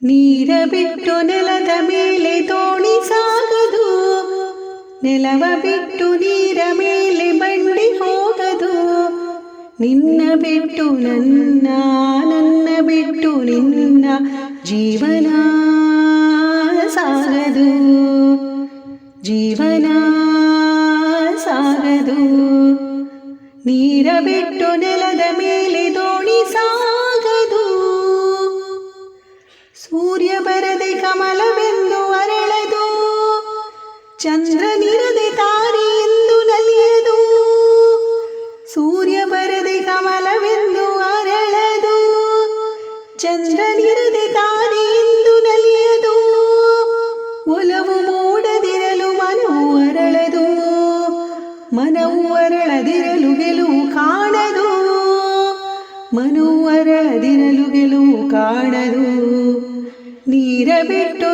ನೀರ ಬಿಟ್ಟು ನೆಲದ ಮೇಲೆ ದೋಣಿ ಸಾಗದು, ನೆಲವ ಬಿಟ್ಟು ನೀರ ಮೇಲೆ ಬಂಡಿ ಹೋಗದು. ನಿನ್ನ ಬಿಟ್ಟು ನನ್ನ, ನನ್ನ ಬಿಟ್ಟು ನಿನ್ನ ಜೀವನ ಸಾಗದು, ಜೀವನ ಸಾಗದು. ನೀರ ಬಿಟ್ಟು ನೆಲದ ಮೇಲೆ ದೋಣಿ ಸಾಗದು. ಸೂರ್ಯ ಬರದೆ ಕಮಲವೆಂದು ಅರಳದು, ಚಂದ್ರನಿರದೆ ತಾರೆ ಎಂದು ನಲಿಯದು. ಸೂರ್ಯ ಬರದೆ ಕಮಲವೆಂದು ಅರಳದು, ಚಂದ್ರನಿರದೆ ತಾರೆ ಎಂದು ನಲಿಯದು. ಒಲವು ಮೂಡದಿರಲು ಮನವು ಅರಳದು, ಮನವು ಅರಳದಿರಲು ಗೆಲುವು ಕಾಣದು, ಮನವು ಅರಳದಿರಲು ಗೆಲುವು ಕಾಣದು. ನೀರ ಬಿಟ್ಟು